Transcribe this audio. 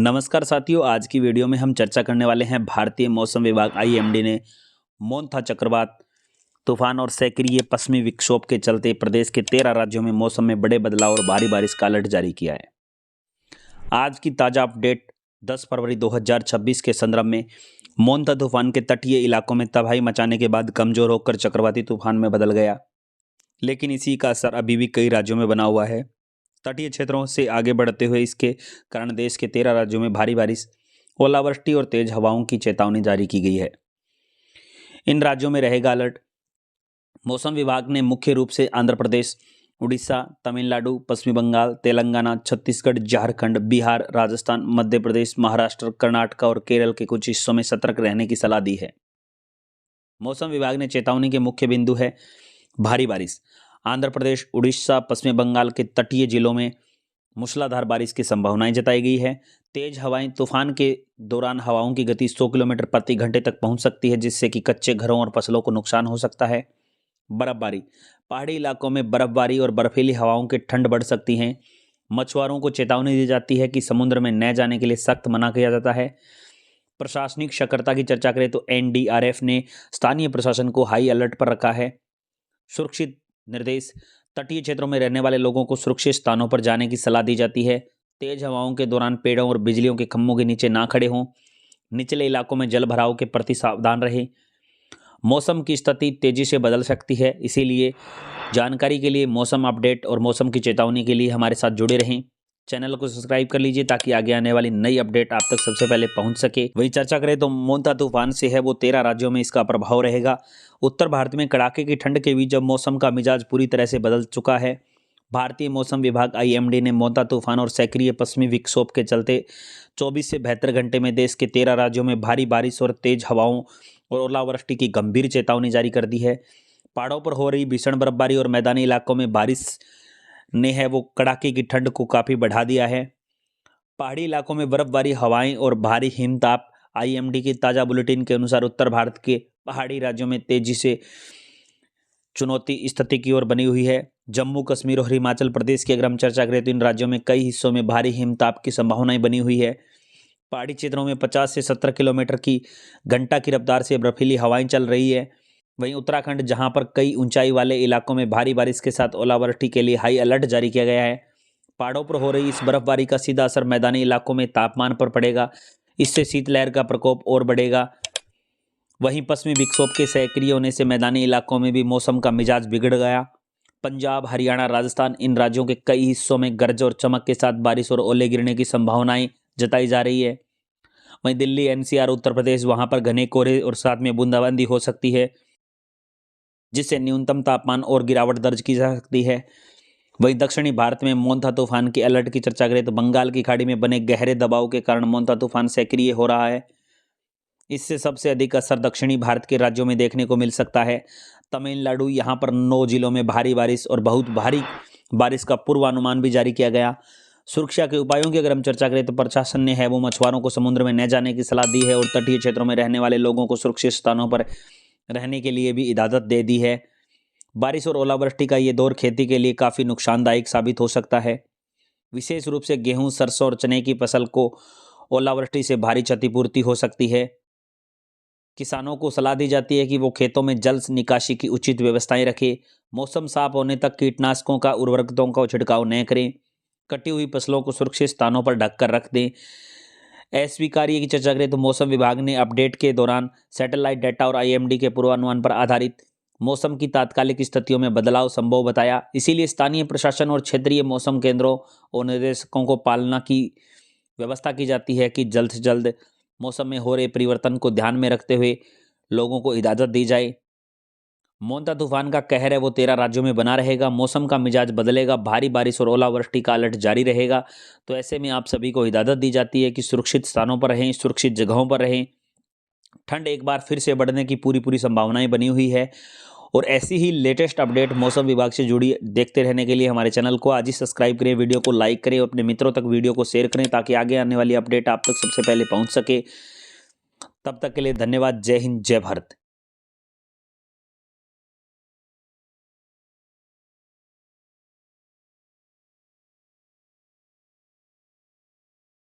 नमस्कार साथियों, आज की वीडियो में हम चर्चा करने वाले हैं भारतीय मौसम विभाग आईएमडी ने मोंथा चक्रवात तूफान और सक्रिय पश्चिमी विक्षोभ के चलते प्रदेश के 13 राज्यों में मौसम में बड़े बदलाव और भारी बारिश का अलर्ट जारी किया है। आज की ताज़ा अपडेट 10 फरवरी 2026 के संदर्भ में मोंथा तूफान के तटीय इलाकों में तबाही मचाने के बाद कमजोर होकर चक्रवाती तूफान में बदल गया, लेकिन इसी का असर अभी भी कई राज्यों में बना हुआ है। तटीय क्षेत्रों से आगे बढ़ते हुए इसके कारण देश के 13 राज्यों में भारी बारिश, ओलावृष्टि और तेज हवाओं की चेतावनी जारी की गई है। इन राज्यों में रहेगा अलर्ट। मौसम विभाग ने मुख्य रूप से आंध्र प्रदेश, उड़ीसा, तमिलनाडु, पश्चिमी बंगाल, तेलंगाना, छत्तीसगढ़, झारखंड, बिहार, राजस्थान, मध्य प्रदेश, महाराष्ट्र, कर्नाटक और केरल के कुछ हिस्सों में सतर्क रहने की सलाह दी है। मौसम विभाग ने चेतावनी के मुख्य बिंदु है भारी बारिश। आंध्र प्रदेश, उड़ीसा, पश्चिम बंगाल के तटीय जिलों में मूसलाधार बारिश की संभावनाएं जताई गई है। तेज हवाएं, तूफान के दौरान हवाओं की गति 100 किलोमीटर प्रति घंटे तक पहुंच सकती है, जिससे कि कच्चे घरों और फसलों को नुकसान हो सकता है। बर्फबारी, पहाड़ी इलाकों में बर्फबारी और बर्फीली हवाओं की ठंड बढ़ सकती हैं। मछुआरों को चेतावनी दी जाती है कि समुद्र में न जाने के लिए सख्त मना किया जाता है। प्रशासनिक सतर्कता की चर्चा करें तो एनडीआरएफ ने स्थानीय प्रशासन को हाई अलर्ट पर रखा है। सुरक्षित निर्देश, तटीय क्षेत्रों में रहने वाले लोगों को सुरक्षित स्थानों पर जाने की सलाह दी जाती है। तेज हवाओं के दौरान पेड़ों और बिजलियों के खंभों के नीचे ना खड़े हों। निचले इलाकों में जल भराव के प्रति सावधान रहें। मौसम की स्थिति तेजी से बदल सकती है, इसीलिए जानकारी के लिए, मौसम अपडेट और मौसम की चेतावनी के लिए हमारे साथ जुड़े रहें। चैनल को सब्सक्राइब कर लीजिए ताकि आगे आने वाली नई अपडेट आप तक सबसे पहले पहुंच सके। वही चर्चा करें तो मोंथा तूफान से है वो 13 राज्यों में इसका प्रभाव रहेगा। उत्तर भारत में कड़ाके की ठंड के बीच जब मौसम का मिजाज पूरी तरह से बदल चुका है। भारतीय मौसम विभाग आईएमडी ने मोंथा तूफान और सक्रिय पश्चिमी विक्षोभ के चलते 24 से 72 घंटे में देश के 13 राज्यों में भारी बारिश और तेज हवाओं और ओलावृष्टि की गंभीर चेतावनी जारी कर दी है। पहाड़ों पर हो रही भीषण बर्फबारी और मैदानी इलाकों में बारिश ने है वो कड़ाके की ठंड को काफ़ी बढ़ा दिया है। पहाड़ी इलाकों में बर्फबारी, हवाएं और भारी हिमताप। आईएमडी की ताज़ा बुलेटिन के अनुसार उत्तर भारत के पहाड़ी राज्यों में तेजी से चुनौती स्थिति की ओर बनी हुई है। जम्मू कश्मीर और हिमाचल प्रदेश की अगर हम चर्चा करें तो इन राज्यों में कई हिस्सों में भारी हिमताप की संभावनाएं बनी हुई है। पहाड़ी क्षेत्रों में 50 से 70 किलोमीटर की घंटा की रफ्तार से बर्फीली हवाएं चल रही है। वहीं उत्तराखंड, जहां पर कई ऊंचाई वाले इलाकों में भारी बारिश के साथ ओलावृष्टि के लिए हाई अलर्ट जारी किया गया है। पहाड़ों पर हो रही इस बर्फबारी का सीधा असर मैदानी इलाकों में तापमान पर पड़ेगा। इससे शीतलहर का प्रकोप और बढ़ेगा। वहीं पश्चिमी विक्षोभ के सक्रिय होने से मैदानी इलाकों में भी मौसम का मिजाज बिगड़ गया। पंजाब, हरियाणा, राजस्थान, इन राज्यों के कई हिस्सों में गरज और चमक के साथ बारिश और ओले गिरने की संभावनाएं जताई जा रही है। वहीं दिल्ली, एनसीआर, उत्तर प्रदेश, वहां पर घने कोहरे और साथ में बूंदाबांदी हो सकती है, जिससे न्यूनतम तापमान और गिरावट दर्ज की जा सकती है। वहीं दक्षिणी भारत में मोंथा तूफान के अलर्ट की चर्चा करें तो बंगाल की खाड़ी में बने गहरे दबाव के कारण मोंथा तूफान सक्रिय हो रहा है। इससे सबसे अधिक असर दक्षिणी भारत के राज्यों में देखने को मिल सकता है। तमिलनाडु, यहाँ पर 9 जिलों में भारी बारिश और बहुत भारी बारिश का पूर्वानुमान भी जारी किया गया। सुरक्षा के उपायों की अगर हम चर्चा करें तो प्रशासन ने है वो मछुआरों को समुद्र में न जाने की सलाह दी है और तटीय क्षेत्रों में रहने वाले लोगों को सुरक्षित स्थानों पर रहने के लिए भी इजाज़त दे दी है। बारिश और ओलावृष्टि का ये दौर खेती के लिए काफ़ी नुकसानदायक साबित हो सकता है। विशेष रूप से गेहूं, सरसों और चने की फसल को ओलावृष्टि से भारी क्षतिपूर्ति हो सकती है। किसानों को सलाह दी जाती है कि वो खेतों में जल निकासी की उचित व्यवस्थाएं रखें। मौसम साफ होने तक कीटनाशकों का, उर्वरकों का छिड़काव न करें। कटी हुई फसलों को सुरक्षित स्थानों पर ढककर रख दें। अस्वीकार्य की चर्चा करें तो मौसम विभाग ने अपडेट के दौरान सैटेलाइट डाटा और आईएमडी के पूर्वानुमान पर आधारित मौसम की तात्कालिक स्थितियों में बदलाव संभव बताया। इसीलिए स्थानीय प्रशासन और क्षेत्रीय मौसम केंद्रों और निर्देशकों को पालना की व्यवस्था की जाती है कि जल्द से जल्द मौसम में हो रहे परिवर्तन को ध्यान में रखते हुए लोगों को इजाज़त दी जाए। मोंथा तूफान का कहर है वो 13 राज्यों में बना रहेगा। मौसम का मिजाज बदलेगा, भारी बारिश और ओलावृष्टि का अलर्ट जारी रहेगा। तो ऐसे में आप सभी को इजाज़त दी जाती है कि सुरक्षित स्थानों पर रहें, सुरक्षित जगहों पर रहें। ठंड एक बार फिर से बढ़ने की पूरी संभावनाएं बनी हुई है और ऐसी ही लेटेस्ट अपडेट मौसम विभाग से जुड़ी देखते रहने के लिए हमारे चैनल को आज ही सब्सक्राइब करें, वीडियो को लाइक करें और अपने मित्रों तक वीडियो को शेयर करें ताकि आगे आने वाली अपडेट आप तक सबसे पहले पहुंच सके। तब तक के लिए धन्यवाद। जय हिंद, जय भारत।